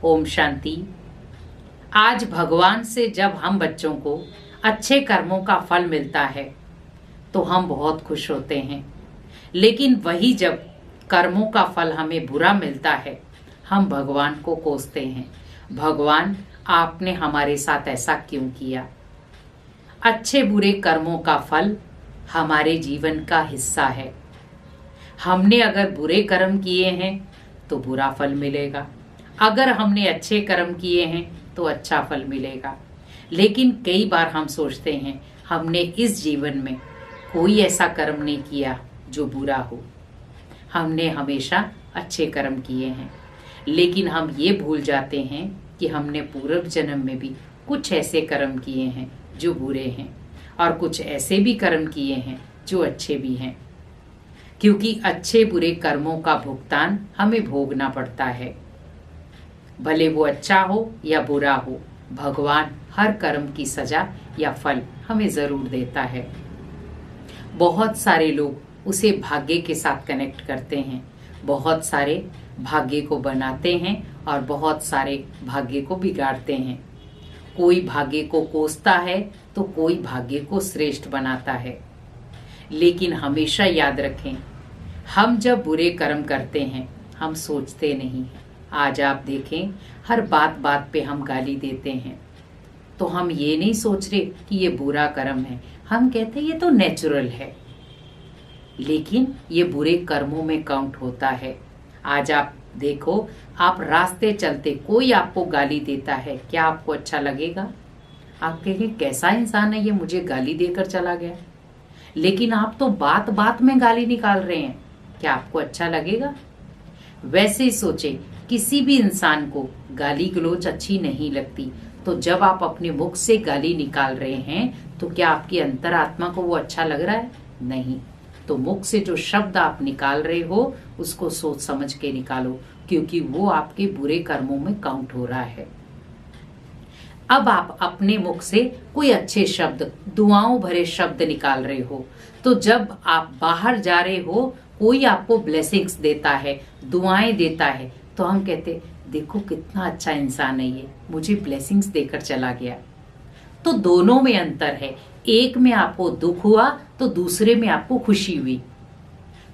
ओम शांति। आज भगवान से जब हम बच्चों को अच्छे कर्मों का फल मिलता है तो हम बहुत खुश होते हैं, लेकिन वही जब कर्मों का फल हमें बुरा मिलता है हम भगवान को कोसते हैं। भगवान, आपने हमारे साथ ऐसा क्यों किया? अच्छे बुरे कर्मों का फल हमारे जीवन का हिस्सा है। हमने अगर बुरे कर्म किए हैं तो बुरा फल मिलेगा, अगर हमने अच्छे कर्म किए हैं तो अच्छा फल मिलेगा। लेकिन कई बार हम सोचते हैं हमने इस जीवन में कोई ऐसा कर्म नहीं किया जो बुरा हो, हमने हमेशा अच्छे कर्म किए हैं। लेकिन हम ये भूल जाते हैं कि हमने पूर्व जन्म में भी कुछ ऐसे कर्म किए हैं जो बुरे हैं और कुछ ऐसे भी कर्म किए हैं जो अच्छे भी हैं, क्योंकि अच्छे बुरे कर्मों का भुगतान हमें भोगना पड़ता है। भले वो अच्छा हो या बुरा हो, भगवान हर कर्म की सजा या फल हमें जरूर देता है। बहुत सारे लोग उसे भाग्य के साथ कनेक्ट करते हैं, बहुत सारे भाग्य को बनाते हैं और बहुत सारे भाग्य को बिगाड़ते हैं। कोई भाग्य को कोसता है तो कोई भाग्य को श्रेष्ठ बनाता है। लेकिन हमेशा याद रखें, हम जब बुरे कर्म करते हैं हम सोचते नहीं हैं। आज आप देखें, हर बात बात पे हम गाली देते हैं तो हम ये नहीं सोच रहे कि ये बुरा कर्म है, हम कहते हैं ये तो नेचुरल है, लेकिन ये बुरे कर्मों में काउंट होता है। आज आप देखो, आप रास्ते चलते कोई आपको गाली देता है, क्या आपको अच्छा लगेगा? आप कहेंगे कैसा इंसान है ये, मुझे गाली देकर चला गया। लेकिन आप तो बात बात में गाली निकाल रहे हैं, क्या आपको अच्छा लगेगा? वैसे ही सोचें, किसी भी इंसान को गाली गलौज अच्छी नहीं लगती, तो जब आप अपने मुख से गाली निकाल रहे हैं तो क्या आपकी अंतरात्मा को वो अच्छा लग रहा है? नहीं। तो मुख से जो शब्द आप निकाल रहे हो उसको सोच समझ के निकालो, क्योंकि वो आपके बुरे कर्मों में काउंट हो रहा है। अब आप अपने मुख से कोई अच्छे शब्द, दुआओं भरे शब्द निकाल रहे हो, तो जब आप बाहर जा रहे हो कोई आपको ब्लेसिंग्स देता है, दुआएं देता है, तो हम कहते देखो कितना अच्छा इंसान है ये, मुझे ब्लेसिंग्स देकर चला गया। तो दोनों में अंतर है, एक में आपको दुख हुआ तो दूसरे में आपको खुशी हुई।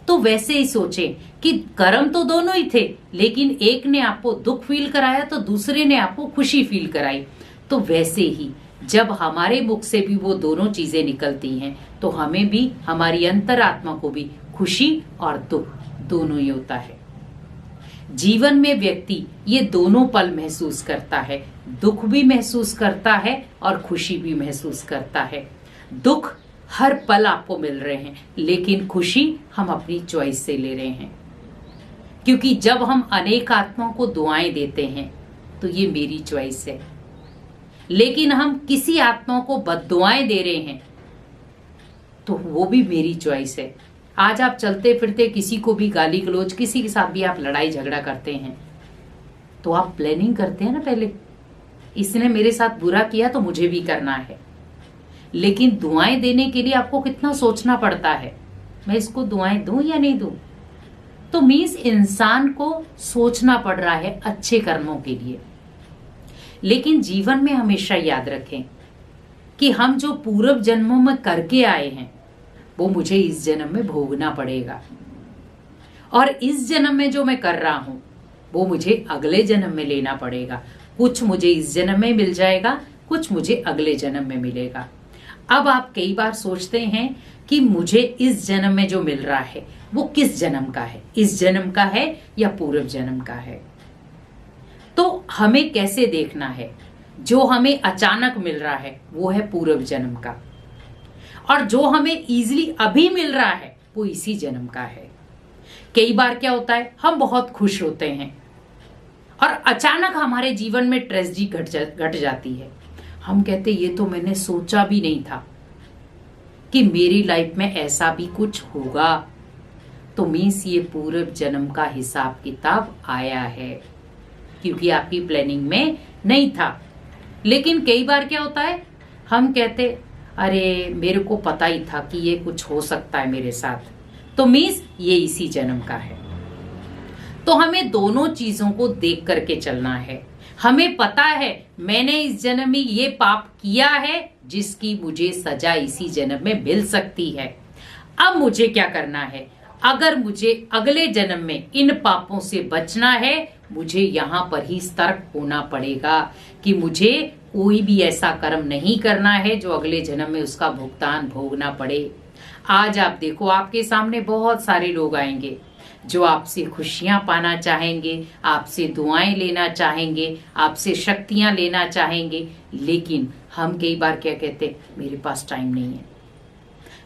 तो वैसे ही सोचें कि कर्म तो दोनों ही थे, लेकिन एक ने आपको दुख फील कराया तो दूसरे ने आपको खुशी फील कराई। तो वैसे ही जब हमारे मुख से भी वो दोनों चीजें निकलती हैं तो हमें भी, हमारी अंतरात्मा को भी खुशी और दुख दोनों ही होता है। जीवन में व्यक्ति ये दोनों पल महसूस करता है, दुख भी महसूस करता है और खुशी भी महसूस करता है। दुख हर पल आपको मिल रहे हैं, लेकिन खुशी हम अपनी चॉइस से ले रहे हैं। क्योंकि जब हम अनेक आत्माओं को दुआएं देते हैं तो ये मेरी चॉइस है, लेकिन हम किसी आत्मा को बद्दुआएं दे रहे हैं तो वो भी मेरी चॉइस है। आज आप चलते फिरते किसी को भी गाली गलौज, किसी के साथ भी आप लड़ाई झगड़ा करते हैं तो आप प्लानिंग करते हैं ना, पहले इसने मेरे साथ बुरा किया तो मुझे भी करना है। लेकिन दुआएं देने के लिए आपको कितना सोचना पड़ता है, मैं इसको दुआएं दूं या नहीं दूं। तो मीन्स इंसान को सोचना पड़ रहा है अच्छे कर्मों के लिए। लेकिन जीवन में हमेशा याद रखें कि हम जो पूर्व जन्मों में करके आए हैं वो मुझे इस जन्म में भोगना पड़ेगा, और इस जन्म में जो मैं कर रहा हूं वो मुझे अगले जन्म में लेना पड़ेगा। कुछ मुझे इस जन्म में मिल जाएगा, कुछ मुझे अगले जन्म में मिलेगा। अब आप कई बार सोचते हैं कि मुझे इस जन्म में जो मिल रहा है वो किस जन्म का है, इस जन्म का है या पूर्व जन्म का है। तो हमें कैसे देखना है, जो हमें अचानक मिल रहा है वो है पूर्व जन्म का, और जो हमें इजीली अभी मिल रहा है वो इसी जन्म का है। कई बार क्या होता है, हम बहुत खुश होते हैं और अचानक हमारे जीवन में ट्रेजेडी घट जाती है। हम कहते ये तो मैंने सोचा भी नहीं था कि मेरी लाइफ में ऐसा भी कुछ होगा। तो मीन्स ये पूर्व जन्म का हिसाब किताब आया है, क्योंकि आपकी प्लानिंग में नहीं था। लेकिन कई बार क्या होता है, हम कहते अरे मेरे को पता ही था कि ये कुछ हो सकता है मेरे साथ, तो मीन्स ये इसी जन्म का है। तो हमें दोनों चीजों को देख करके चलना है। हमें पता है मैंने इस जन्म में ये पाप किया है जिसकी मुझे सजा इसी जन्म में मिल सकती है। अब मुझे क्या करना है? अगर मुझे अगले जन्म में इन पापों से बचना है, मुझे यहाँ पर ही सतर्क होना पड़ेगा कि मुझे कोई भी ऐसा कर्म नहीं करना है जो अगले जन्म में उसका भुगतान भोगना पड़े। आज आप देखो, आपके सामने बहुत सारे लोग आएंगे जो आपसे खुशियां पाना चाहेंगे, आपसे दुआएं लेना चाहेंगे, आपसे शक्तियां लेना चाहेंगे, लेकिन हम कई बार क्या कहते हैं, मेरे पास टाइम नहीं है,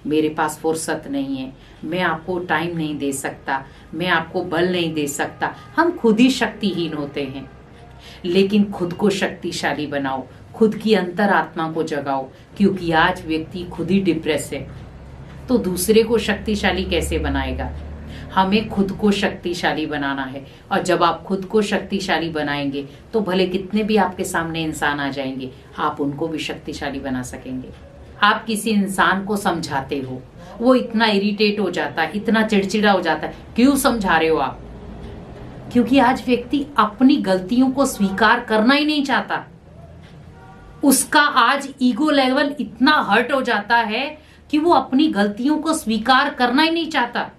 मेरे पास फुर्सत नहीं है, मैं आपको टाइम नहीं दे सकता, मैं आपको बल नहीं दे सकता। हम खुद ही शक्तिहीन होते हैं। लेकिन खुद को शक्तिशाली बनाओ, खुद की अंतरात्मा को जगाओ, क्योंकि आज व्यक्ति खुद ही डिप्रेस है तो दूसरे को शक्तिशाली कैसे बनाएगा? हमें खुद को शक्तिशाली बनाना है। और जब आप खुद को शक्तिशाली बनाएंगे तो भले कितने भी आपके सामने इंसान आ जाएंगे, आप उनको भी शक्तिशाली बना सकेंगे। आप किसी इंसान को समझाते हो, वो इतना इरिटेट हो जाता है, इतना चिड़चिड़ा हो जाता है, क्यों समझा रहे हो आप? क्योंकि आज व्यक्ति अपनी गलतियों को स्वीकार करना ही नहीं चाहता। उसका आज ईगो लेवल इतना हर्ट हो जाता है कि वो अपनी गलतियों को स्वीकार करना ही नहीं चाहता,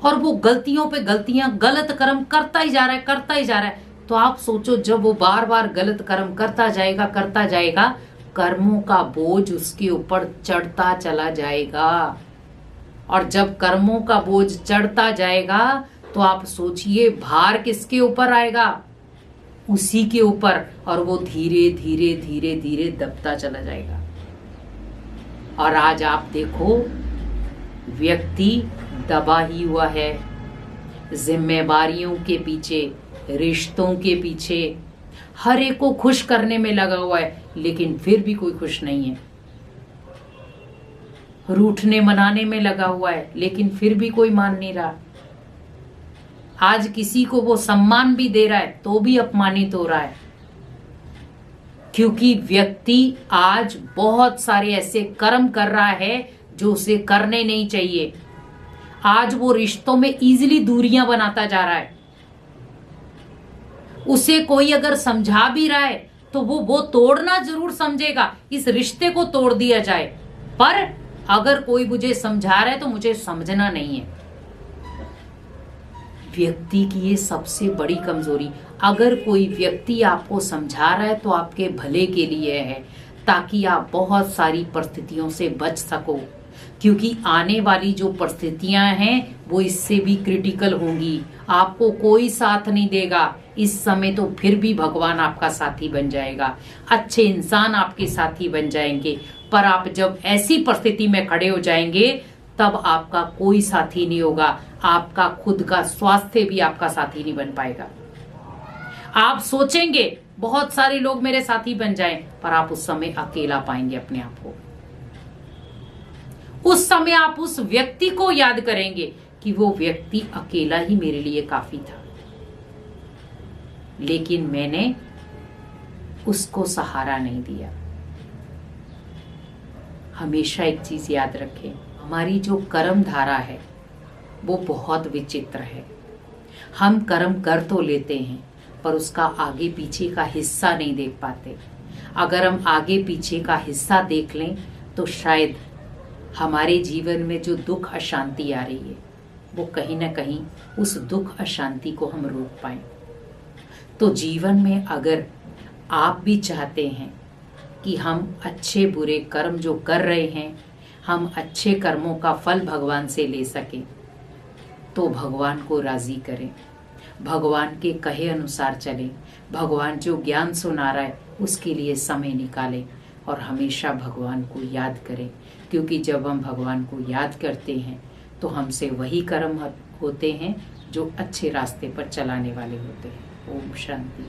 और वो गलतियों पे गलतियां, गलत कर्म करता ही जा रहा है। तो आप सोचो, जब वो बार बार गलत कर्म करता जाएगा, कर्मों का बोझ उसके ऊपर चढ़ता चला जाएगा। और जब कर्मों का बोझ चढ़ता जाएगा तो आप सोचिए भार किसके ऊपर आएगा? उसी के ऊपर, और वो धीरे धीरे धीरे धीरे दबता चला जाएगा। और आज आप देखो, व्यक्ति दबा ही हुआ है, जिम्मेवारियों के पीछे, रिश्तों के पीछे, हर एक को खुश करने में लगा हुआ है, लेकिन फिर भी कोई खुश नहीं है। रूठने मनाने में लगा हुआ है, लेकिन फिर भी कोई मान नहीं रहा। आज किसी को वो सम्मान भी दे रहा है तो भी अपमानित हो रहा है, क्योंकि व्यक्ति आज बहुत सारे ऐसे कर्म कर रहा है जो उसे करने नहीं चाहिए। आज वो रिश्तों में इजीली दूरियां बनाता जा रहा है। उसे कोई अगर समझा भी रहा है तो वो तोड़ना जरूर समझेगा, इस रिश्ते को तोड़ दिया जाए। पर अगर कोई मुझे समझा रहा है तो मुझे समझना नहीं है। व्यक्ति की ये सबसे बड़ी कमजोरी। अगर कोई व्यक्ति आपको समझा रहा है तो आपके भले के लिए है, ताकि आप बहुत सारी परिस्थितियों से बच सको, क्योंकि आने वाली जो परिस्थितियां हैं वो इससे भी क्रिटिकल होंगी। आपको कोई साथ नहीं देगा इस समय, तो फिर भी भगवान आपका साथी बन जाएगा, अच्छे इंसान आपके साथी बन जाएंगे। पर आप जब ऐसी परिस्थिति में खड़े हो जाएंगे तब आपका कोई साथी नहीं होगा, आपका खुद का स्वास्थ्य भी आपका साथी नहीं बन पाएगा। आप सोचेंगे बहुत सारे लोग मेरे साथी बन जाएं, पर आप उस समय अकेला पाएंगे अपने आप को। उस समय आप उस व्यक्ति को याद करेंगे कि वो व्यक्ति अकेला ही मेरे लिए काफी था, लेकिन मैंने उसको सहारा नहीं दिया। हमेशा एक चीज याद रखें, हमारी जो कर्म धारा है वो बहुत विचित्र है। हम कर्म कर तो लेते हैं पर उसका आगे पीछे का हिस्सा नहीं देख पाते। अगर हम आगे पीछे का हिस्सा देख लें तो शायद हमारे जीवन में जो दुख अशांति आ रही है वो कहीं ना कहीं उस दुख अशांति को हम रोक पाए। तो जीवन में अगर आप भी चाहते हैं कि हम अच्छे बुरे कर्म जो कर रहे हैं, हम अच्छे कर्मों का फल भगवान से ले सकें, तो भगवान को राजी करें, भगवान के कहे अनुसार चलें, भगवान जो ज्ञान सुना रहा है उसके लिए समय निकालें और हमेशा भगवान को याद करें। क्योंकि जब हम भगवान को याद करते हैं तो हमसे वही कर्म होते हैं जो अच्छे रास्ते पर चलाने वाले होते हैं। ओम शांति।